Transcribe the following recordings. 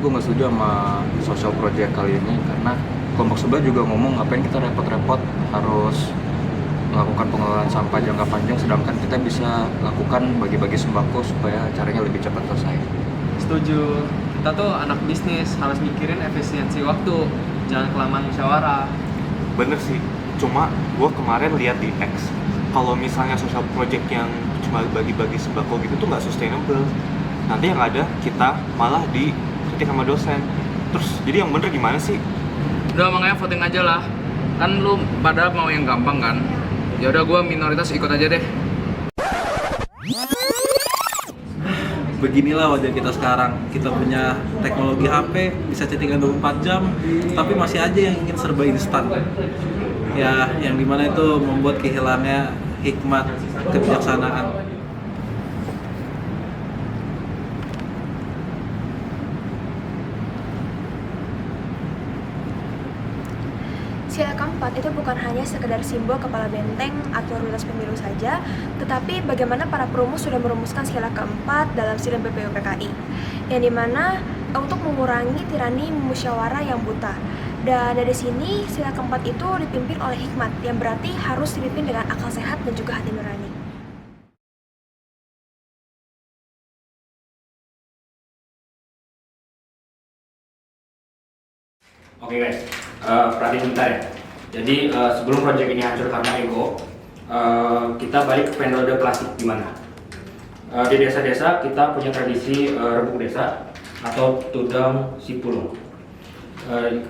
sebenarnya gue nggak setuju sama social project kali ini karena kelompok sebelah juga ngomong ngapain kita repot-repot harus melakukan pengelolaan sampah jangka panjang sedangkan kita bisa lakukan bagi-bagi sembako supaya acaranya lebih cepat selesai. Setuju. Kita tuh anak bisnis harus mikirin efisiensi waktu, jangan kelamaan musyawarah. Bener sih, cuma gue kemarin lihat di X kalau misalnya social project yang cuma bagi-bagi sembako gitu tuh nggak sustainable. Nanti yang ada kita malah dikritik sama dosen. Terus jadi yang bener gimana sih? Udah makanya voting aja lah. Kan lu pada mau yang gampang kan? Ya udah gua minoritas ikut aja deh. Beginilah wajah kita sekarang. Kita punya teknologi HP, bisa chattingan 24 jam, tapi masih aja yang ingin serba instan. Ya, yang dimana itu membuat kehilangnya hikmat, kebijaksanaan. Sila keempat itu bukan hanya sekedar simbol kepala benteng atau rules pemilu saja, tetapi bagaimana para perumus sudah merumuskan sila keempat dalam sila BPUPKI, yang dimana untuk mengurangi tirani musyawarah yang buta. Dan dari sini sila keempat itu dipimpin oleh hikmat, yang berarti harus dipimpin dengan akal sehat dan juga hati nurani. Oke guys, perhatiin bentar ya. Jadi sebelum project ini hancur karena ego, kita balik ke periode plastik gimana? Di desa-desa kita punya tradisi rebuk desa atau tudang sipulung.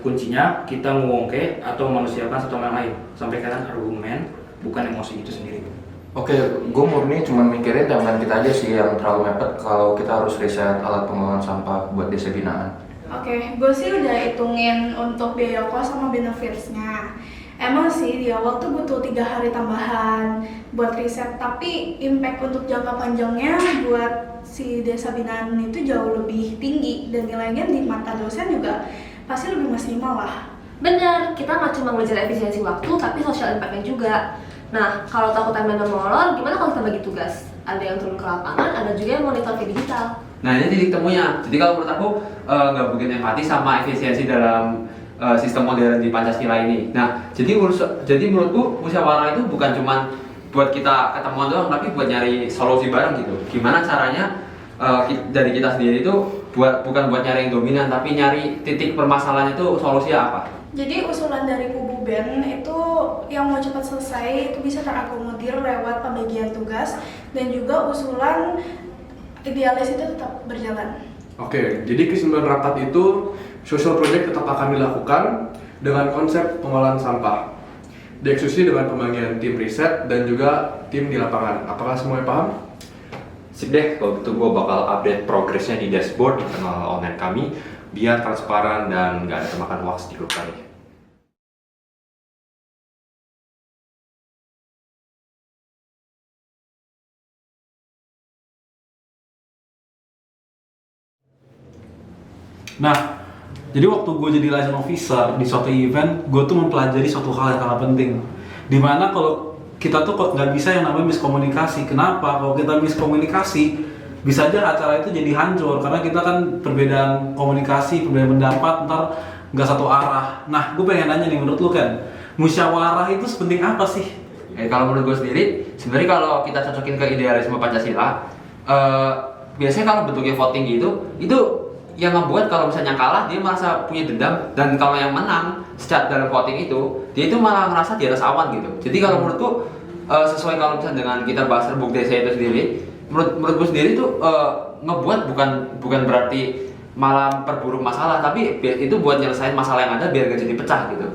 Kuncinya kita ngewongke atau memanusiakan satu sama lain, sampaikan argumen bukan emosi itu sendiri. Oke, gue murni cuma mikirin timeline kita aja sih yang terlalu mepet kalau kita harus riset alat pengelolaan sampah buat desa binaan. Oke, gue sih udah hitungin untuk biaya kos sama benefitsnya. Emang sih di awal tuh butuh 3 hari tambahan buat riset, tapi impact untuk jangka panjangnya buat si desa binaan itu jauh lebih tinggi dan nilainya di mata dosen juga pasti lebih maksimal lah. Bener, kita nggak cuma ngejar efisiensi waktu, tapi social impact-nya juga. Nah, kalau takut timeline molor, gimana kalau kita bagi tugas? Ada yang turun ke lapangan, ada juga yang monitor via digital. Nah ini titik temunya. Jadi kalau menurut aku nggak bikin empati sama efisiensi dalam sistem modern di Pancasila ini. Nah jadi menurutku musyawarah itu bukan cuma buat kita ketemuan doang, tapi buat nyari solusi bareng gitu. Gimana caranya dari kita sendiri itu bukan buat nyari yang dominan, tapi nyari titik permasalahan itu solusinya apa? Jadi usulan dari kubu Ben itu yang mau cepat selesai itu bisa terakomodir lewat pembagian tugas dan juga usulan idealis itu tetap berjalan. Oke, jadi kesimpulan rapat itu social project tetap akan dilakukan dengan konsep pengolahan sampah, dieksekusi dengan pembagian tim riset dan juga tim di lapangan. Apakah semuanya paham? Sip deh, kalau gitu gue bakal update progresnya di dashboard internal online kami biar transparan dan nggak ada termakan hoax di grup kami. Nah, jadi waktu gue jadi liaison officer di suatu event, gue tuh mempelajari suatu hal yang sangat penting. Dimana kalau kita tuh kok nggak bisa yang namanya miskomunikasi. Kenapa? Kalau kita miskomunikasi, bisa aja acara itu jadi hancur. Karena kita kan perbedaan komunikasi, perbedaan pendapat, ntar nggak satu arah. Nah, gue pengen nanya nih, menurut lu kan, musyawarah itu sepenting apa sih? Kalau menurut gue sendiri, sebenarnya kalau kita cocokin ke idealisme Pancasila, biasanya kalau bentuknya voting gitu, itu yang ngebuat kalau misalnya kalah dia merasa punya dendam, dan kalau yang menang secara dalam voting itu dia itu malah merasa di atas awan gitu. Jadi kalau menurutku sesuai kalau misalnya dengan kita bahas rebuk desa itu sendiri, menurutku sendiri itu ngebuat bukan berarti malah perburuk masalah, tapi itu buat nyelesain masalah yang ada biar gak jadi pecah gitu.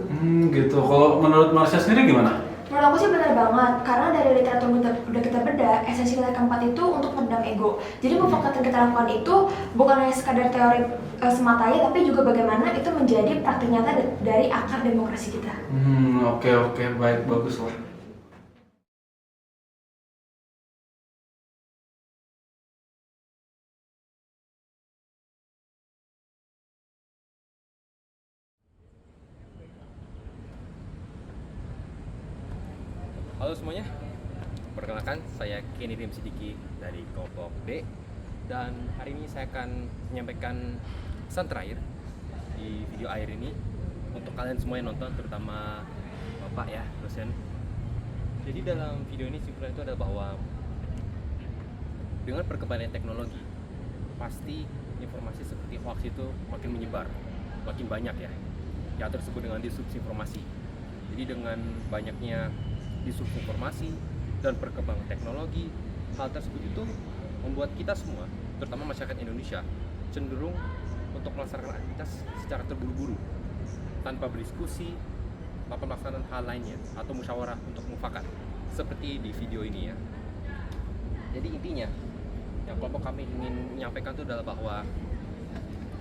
Gitu. Kalau menurut Marsha sendiri gimana? Menurut aku sih benar banget, karena dari literatur udah kita bedah, esensi nilai keempat itu untuk meredam ego. Jadi mufakat yang kita lakukan itu bukan hanya sekadar teori semata ya, tapi juga bagaimana itu menjadi praktik nyata dari akar demokrasi kita. Oke, baik, bagus lah. Halo semuanya, perkenalkan saya Kenny Rim Sidiki dari kelompok D, dan hari ini saya akan menyampaikan pesan terakhir di video akhir ini untuk kalian semua yang nonton, terutama Bapak ya, dosen. Jadi dalam video ini simpulan itu adalah bahwa dengan perkembangan teknologi, pasti informasi seperti hoax itu makin menyebar, makin banyak ya. Yang tersebut dengan disrupsi informasi. Jadi dengan banyaknya disrupsi informasi dan perkembangan teknologi, hal tersebut itu membuat kita semua, terutama masyarakat Indonesia, cenderung untuk melaksanakan aktivitas secara terburu-buru, tanpa berdiskusi, tanpa melaksanakan hal lainnya, atau musyawarah untuk mufakat, seperti di video ini ya. Jadi intinya, yang kelompok kami ingin menyampaikan itu adalah bahwa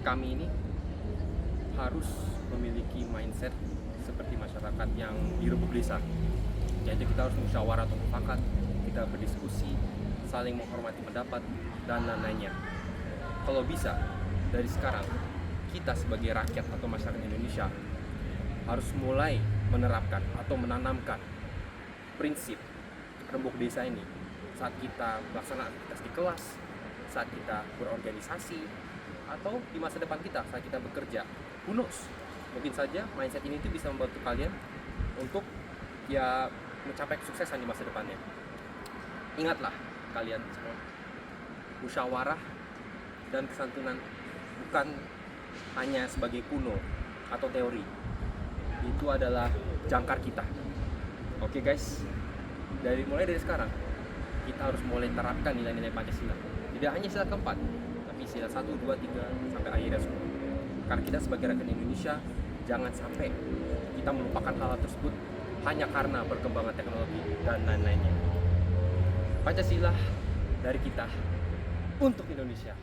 kami ini harus memiliki mindset seperti masyarakat yang direbut desa. Yaitu kita harus musyawarah atau mufakat, kita berdiskusi, saling menghormati pendapat, dan lain-lainnya. Kalau bisa, dari sekarang, kita sebagai rakyat atau masyarakat Indonesia harus mulai menerapkan atau menanamkan prinsip rembuk desa ini saat kita melaksanakan aktivitas di kelas, saat kita berorganisasi, atau di masa depan kita saat kita bekerja. Who knows? Mungkin saja mindset ini tuh bisa membantu kalian untuk ya mencapai kesuksesan di masa depannya. Ingatlah kalian semua, musyawarah dan kesantunan bukan hanya sebagai kuno atau teori. Itu adalah jangkar kita. Oke guys, mulai dari sekarang kita harus mulai terapkan nilai-nilai Pancasila. Tidak hanya sila keempat, tapi sila 1, 2, 3 sampai akhirnya semua. Karena kita sebagai rakyat Indonesia, jangan sampai kita melupakan hal tersebut hanya karena perkembangan teknologi dan lain-lainnya. Pancasila dari kita untuk Indonesia.